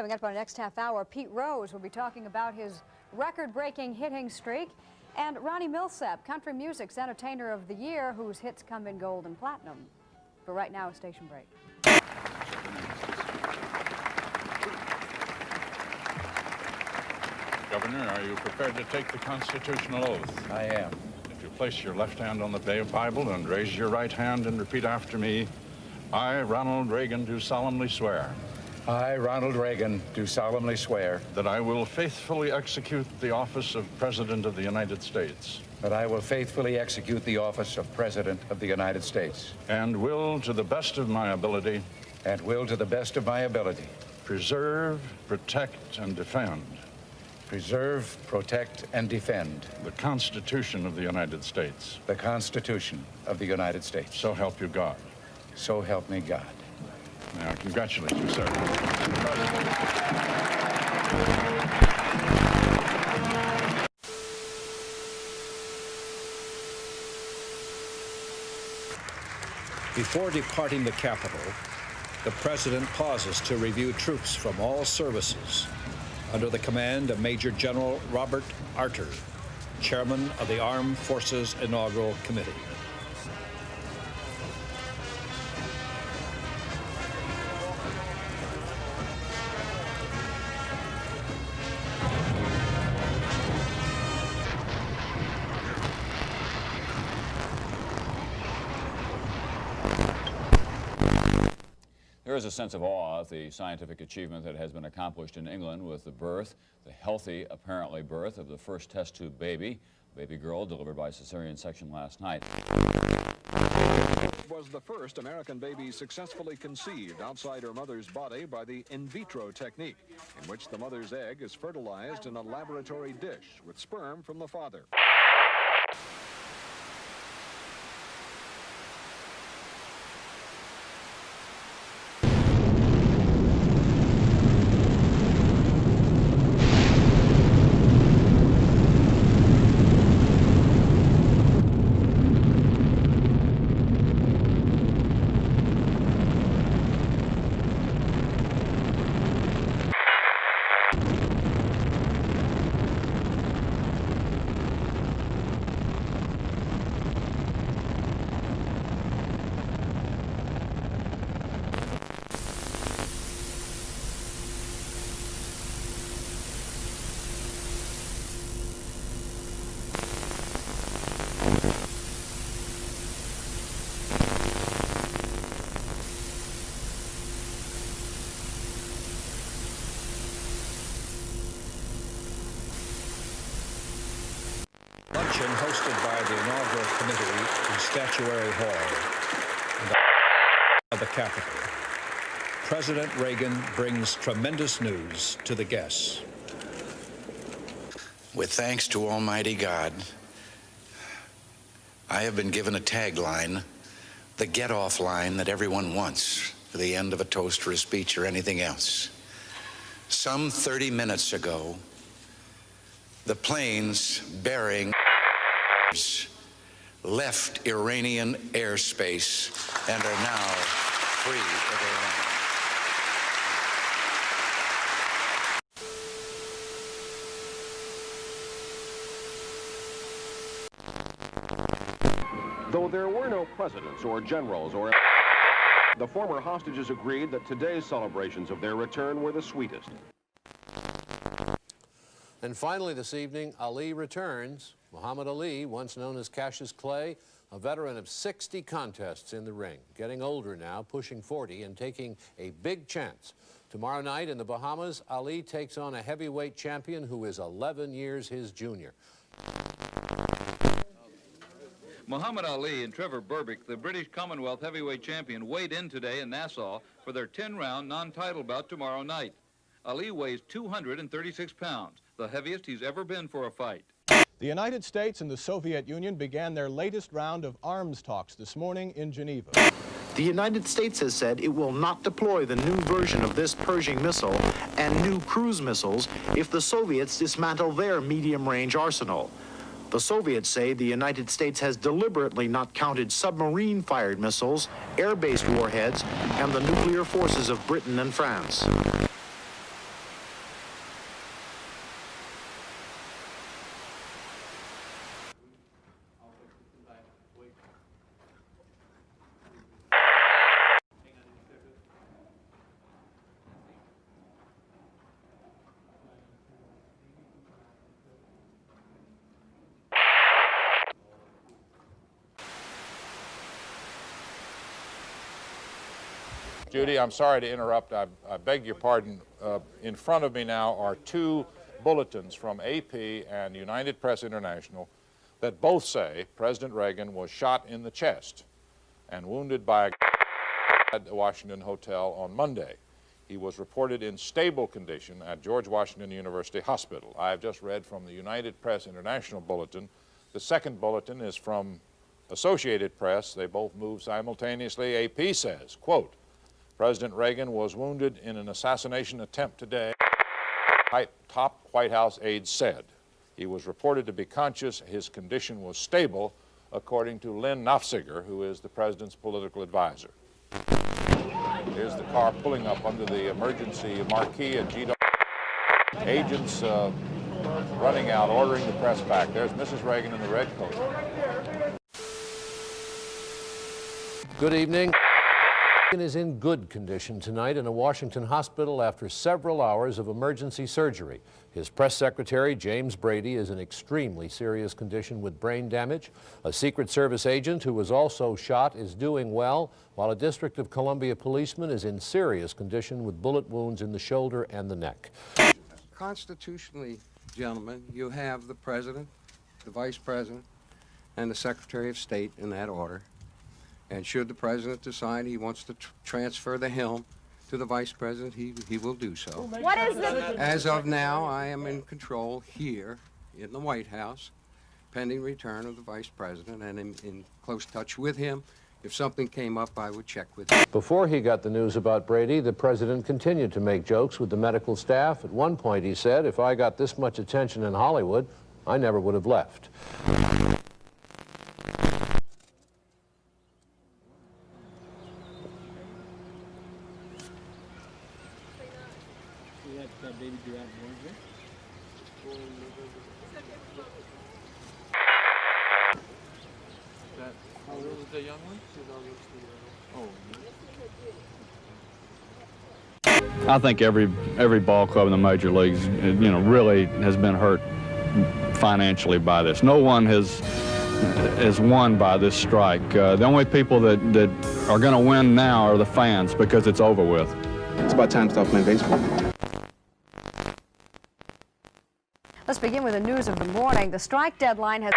Coming up on the next half hour, Pete Rose will be talking about his record-breaking hitting streak, and Ronnie Millsap, Country Music's Entertainer of the Year, whose hits come in gold and platinum. But right now, a station break. Governor, are you prepared to take the constitutional oath? I am. If you place your left hand on the Bible and raise your right hand and repeat after me, I, Ronald Reagan, do solemnly swear. I, Ronald Reagan, do solemnly swear that I will faithfully execute the office of President of the United States. that I will faithfully execute the office of President of the United States. And will, to the best of my ability, preserve, protect, and defend. Preserve, protect, and defend. The Constitution of the United States. The Constitution of the United States. So help you God. So help me God. Now, congratulate you, sir. Before departing the Capitol, the President pauses to review troops from all services under the command of Major General Robert Arter, Chairman of the Armed Forces Inaugural Committee. There is a sense of awe at the scientific achievement that has been accomplished in England with the healthy, apparently, birth of the first test tube baby girl delivered by cesarean section last night. It was the first American baby successfully conceived outside her mother's body by the in vitro technique, in which the mother's egg is fertilized in a laboratory dish with sperm from the father. Luncheon hosted by the inaugural committee in Statuary Hall of the Capitol. President Reagan brings tremendous news to the guests. With thanks to Almighty God, I have been given a tagline, the get-off line that everyone wants for the end of a toast or a speech or anything else. Some 30 minutes ago, the planes bearing left Iranian airspace and are now free of Iran. Though there were no presidents or generals or the former hostages agreed that today's celebrations of their return were the sweetest. And finally this evening, Ali returns. Muhammad Ali, once known as Cassius Clay, a veteran of 60 contests in the ring, getting older now, pushing 40, and taking a big chance. Tomorrow night in the Bahamas, Ali takes on a heavyweight champion who is 11 years his junior. Muhammad Ali and Trevor Berbick, the British Commonwealth heavyweight champion, weighed in today in Nassau for their 10-round non-title bout tomorrow night. Ali weighs 236 pounds, the heaviest he's ever been for a fight. The United States and the Soviet Union began their latest round of arms talks this morning in Geneva. The United States has said it will not deploy the new version of this Pershing missile and new cruise missiles if the Soviets dismantle their medium-range arsenal. The Soviets say the United States has deliberately not counted submarine-fired missiles, air-based warheads, and the nuclear forces of Britain and France. Judy, I'm sorry to interrupt. I beg your pardon. In front of me now are two bulletins from AP and United Press International that both say President Reagan was shot in the chest and wounded by a at the Washington Hotel on Monday. He was reported in stable condition at George Washington University Hospital. I have just read from the United Press International bulletin. The second bulletin is from Associated Press. They both move simultaneously. AP says, quote, President Reagan was wounded in an assassination attempt today, top White House aides said. He was reported to be conscious. His condition was stable, according to Lynn Nofziger, who is the president's political advisor. Here's the car pulling up under the emergency marquee at GW. Agents running out, ordering the press back. There's Mrs. Reagan in the red coat. Good evening. Reagan is in good condition tonight in a Washington hospital after several hours of emergency surgery. His press secretary, James Brady, is in extremely serious condition with brain damage. A Secret Service agent who was also shot is doing well, while a District of Columbia policeman is in serious condition with bullet wounds in the shoulder and the neck. Constitutionally, gentlemen, you have the President, the Vice President, and the Secretary of State in that order. And should the President decide he wants to transfer the helm to the Vice President, he will do so. What is the... As of now, I am in control here in the White House, pending return of the Vice President, and in close touch with him. If something came up, I would check with him. Before he got the news about Brady, the president continued to make jokes with the medical staff. At one point, he said, if I got this much attention in Hollywood, I never would have left. I think every ball club in the major leagues, really has been hurt financially by this. No one has won by this strike. The only people that are going to win now are the fans because it's over with. It's about time to stop playing baseball. Let's begin with the news of the morning. The strike deadline has...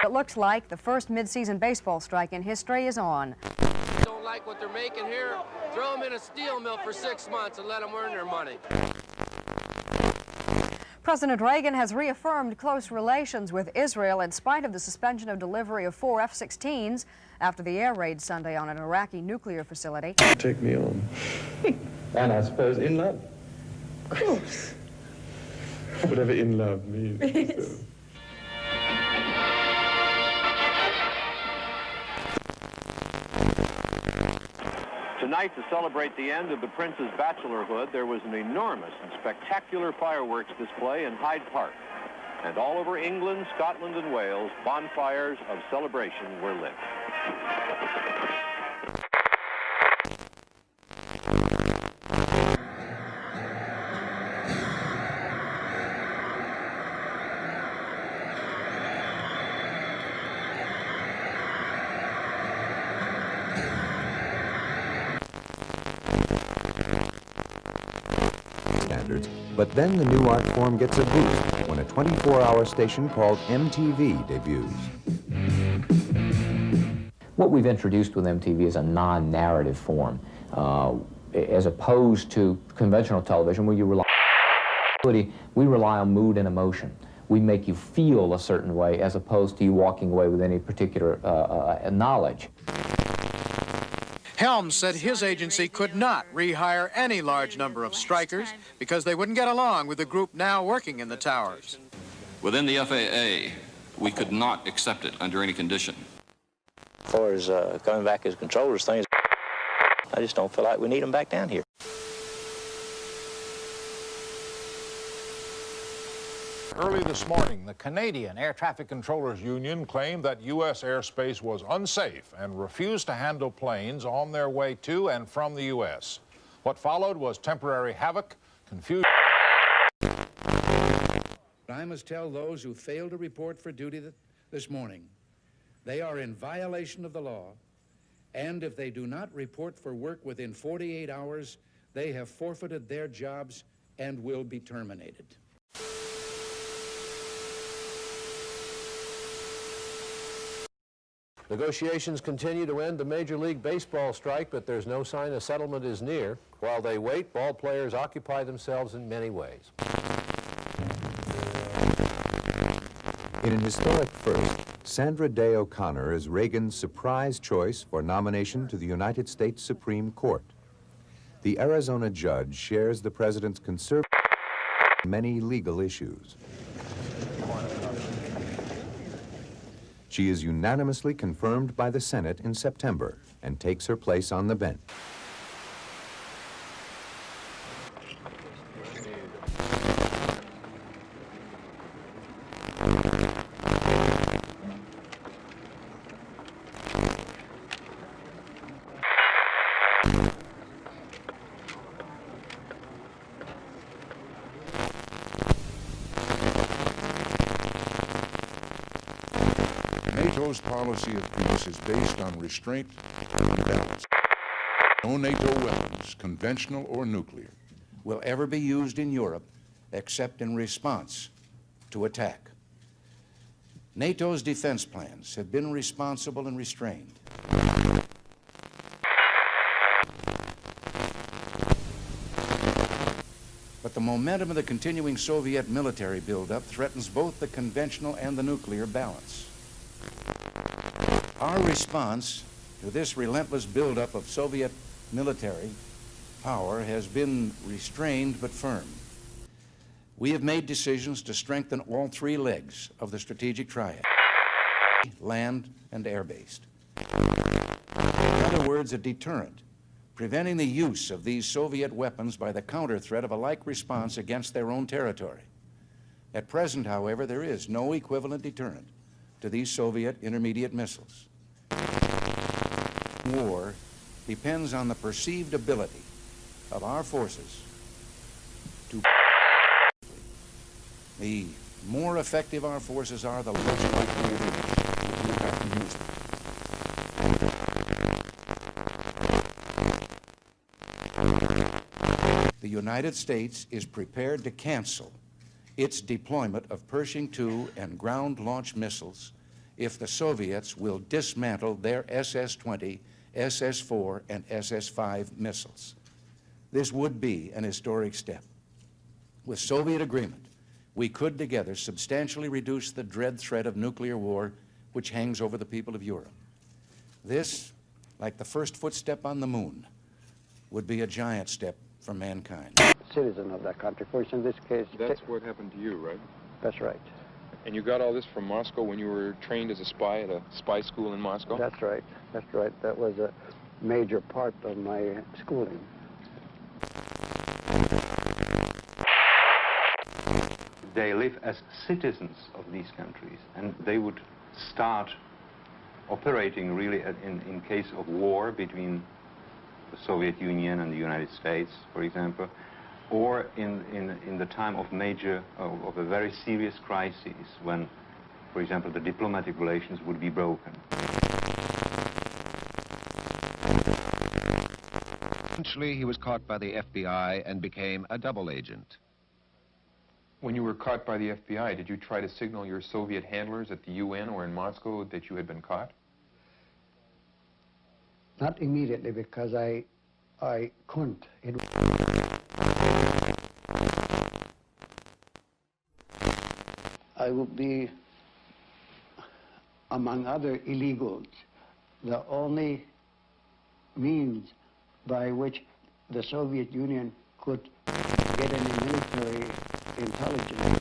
It looks like the first mid-season baseball strike in history is on. Don't like what they're making here, throw them in a steel mill for 6 months and let them earn their money. President Reagan has reaffirmed close relations with Israel in spite of the suspension of delivery of 4 F-16s after the air raid Sunday on an Iraqi nuclear facility. Take me on. And I suppose in love. Of course. Whatever in love means. Tonight, to celebrate the end of the Prince's bachelorhood, there was an enormous and spectacular fireworks display in Hyde Park. And all over England, Scotland, and Wales, bonfires of celebration were lit. But then the new art form gets a boost when a 24-hour station called MTV debuts. What we've introduced with MTV is a non-narrative form, as opposed to conventional television where you rely on mood and emotion. We make you feel a certain way as opposed to you walking away with any particular knowledge. Helms said his agency could not rehire any large number of strikers because they wouldn't get along with the group now working in the towers. Within the FAA, we could not accept it under any condition. As far as coming back as controllers, things, I just don't feel like we need them back down here. Early this morning, the Canadian Air Traffic Controllers Union claimed that U.S. airspace was unsafe and refused to handle planes on their way to and from the U.S. What followed was temporary havoc, confusion. I must tell those who failed to report for duty this morning, they are in violation of the law, And if they do not report for work within 48 hours, they have forfeited their jobs and will be terminated. Negotiations continue to end the Major League Baseball strike, but there's no sign a settlement is near. While they wait, ball players occupy themselves in many ways. In an historic first, Sandra Day O'Connor is Reagan's surprise choice for nomination to the United States Supreme Court. The Arizona judge shares the president's conservative on many legal issues. She is unanimously confirmed by the Senate in September and takes her place on the bench. NATO's policy of peace is based on restraint and balance. No NATO weapons, conventional or nuclear, will ever be used in Europe except in response to attack. NATO's defense plans have been responsible and restrained. But the momentum of the continuing Soviet military buildup threatens both the conventional and the nuclear balance. Our response to this relentless buildup of Soviet military power has been restrained but firm. We have made decisions to strengthen all three legs of the strategic triad: land and air-based. In other words, a deterrent, preventing the use of these Soviet weapons by the counter threat of a like response against their own territory. At present, however, there is no equivalent deterrent to these Soviet intermediate missiles. War depends on the perceived ability of our forces to. The more effective our forces are, the less likely it is that we have to use them. The United States is prepared to cancel its deployment of Pershing II and ground-launched missiles if the Soviets will dismantle their SS-20, SS-4, and SS-5 missiles. This would be an historic step. With Soviet agreement, we could together substantially reduce the dread threat of nuclear war which hangs over the people of Europe. This, like the first footstep on the moon, would be a giant step for mankind. Citizen of that country. For instance, in this case... That's what happened to you, right? That's right. And you got all this from Moscow when you were trained as a spy at a spy school in Moscow? That's right. That's right. That was a major part of my schooling. They live as citizens of these countries, and they would start operating really in case of war between the Soviet Union and the United States, for example, or in the time of of a very serious crisis when, for example, the diplomatic relations would be broken. Eventually, he was caught by the FBI and became a double agent. When you were caught by the FBI, did you try to signal your Soviet handlers at the UN or in Moscow that you had been caught? Not immediately, because I couldn't. I would be, among other illegals, the only means by which the Soviet Union could get any military intelligence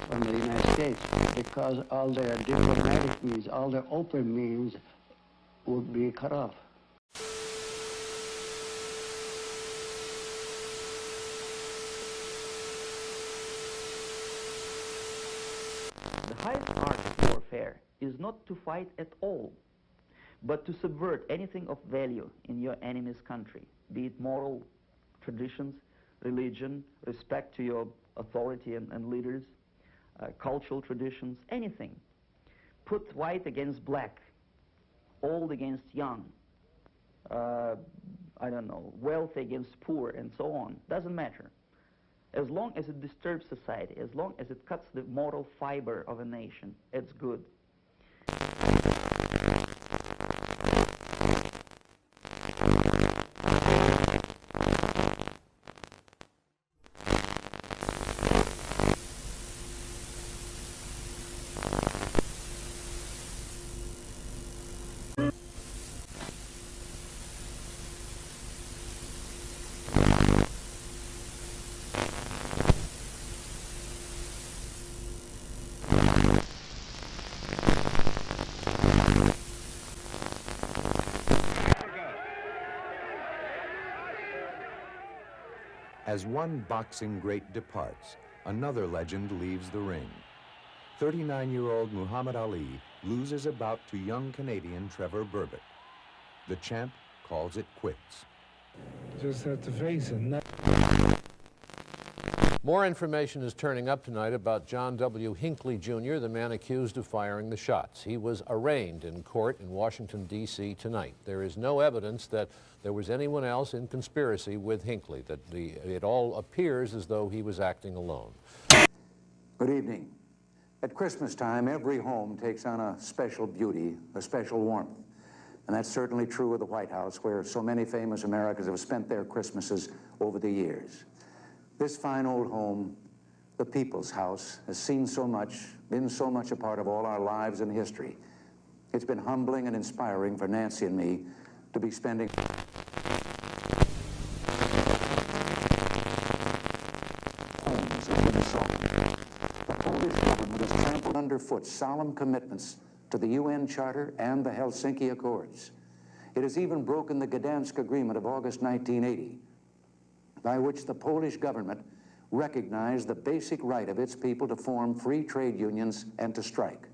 from the United States, because all their diplomatic means, all their open means would be cut off. The highest art of warfare is not to fight at all, but to subvert anything of value in your enemy's country, be it moral traditions, religion, respect to your authority and leaders, cultural traditions, anything. Put white against black, old against young, I don't know, wealthy against poor, and so on. Doesn't matter. As long as it disturbs society, as long as it cuts the moral fiber of a nation, it's good. As one boxing great departs, another legend leaves the ring. 39-year-old Muhammad Ali loses a bout to young Canadian Trevor Berbick. The champ calls it quits. Just have to face it. More information is turning up tonight about John W. Hinckley, Jr., the man accused of firing the shots. He was arraigned in court in Washington, D.C. tonight. There is no evidence that there was anyone else in conspiracy with Hinckley, that it all appears as though he was acting alone. Good evening. At Christmas time, every home takes on a special beauty, a special warmth. And that's certainly true of the White House, where so many famous Americans have spent their Christmases over the years. This fine old home, the People's House, has seen so much, been so much a part of all our lives and history. It's been humbling and inspiring for Nancy and me to be spending homes in Minnesota. The Polish government has trampled underfoot solemn commitments to the UN Charter and the Helsinki Accords. It has even broken the Gdansk Agreement of August 1980, by which the Polish government recognized the basic right of its people to form free trade unions and to strike.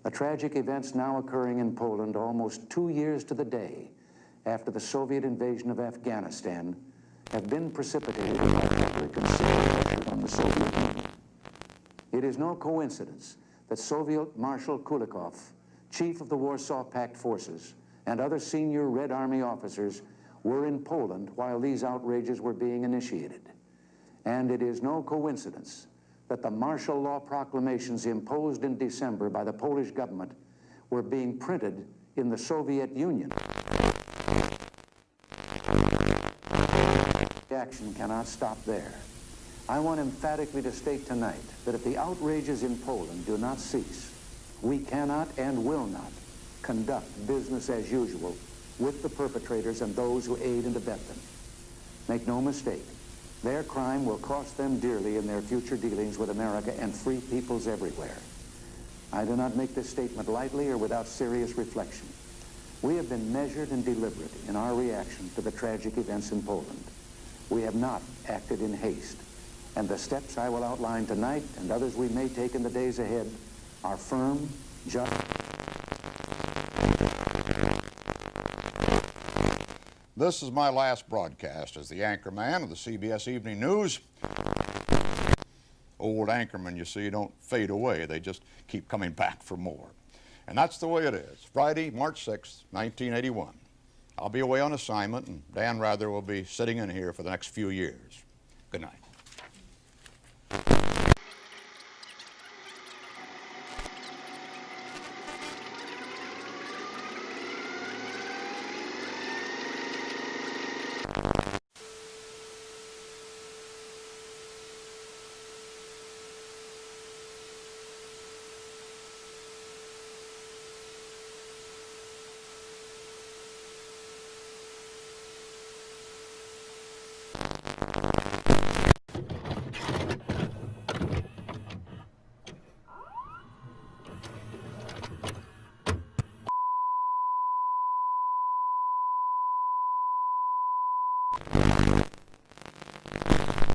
The tragic events now occurring in Poland almost 2 years to the day after the Soviet invasion of Afghanistan have been precipitated by public considerable pressure on the Soviet Union. It is no coincidence that Soviet Marshal Kulikov, chief of the Warsaw Pact forces, and other senior Red Army officers were in Poland while these outrages were being initiated. And it is no coincidence that the martial law proclamations imposed in December by the Polish government were being printed in the Soviet Union. The action cannot stop there. I want emphatically to state tonight that if the outrages in Poland do not cease, we cannot and will not conduct business as usual with the perpetrators and those who aid and abet them. Make no mistake, their crime will cost them dearly in their future dealings with America and free peoples everywhere. I do not make this statement lightly or without serious reflection. We have been measured and deliberate in our reaction to the tragic events in Poland. We have not acted in haste, and the steps I will outline tonight and others we may take in the days ahead are firm, just. This is my last broadcast as the anchorman of the CBS Evening News. Old anchormen, you see, don't fade away. They just keep coming back for more. And that's the way it is. Friday, March 6th, 1981. I'll be away on assignment, and Dan Rather will be sitting in here for the next few years. Good night.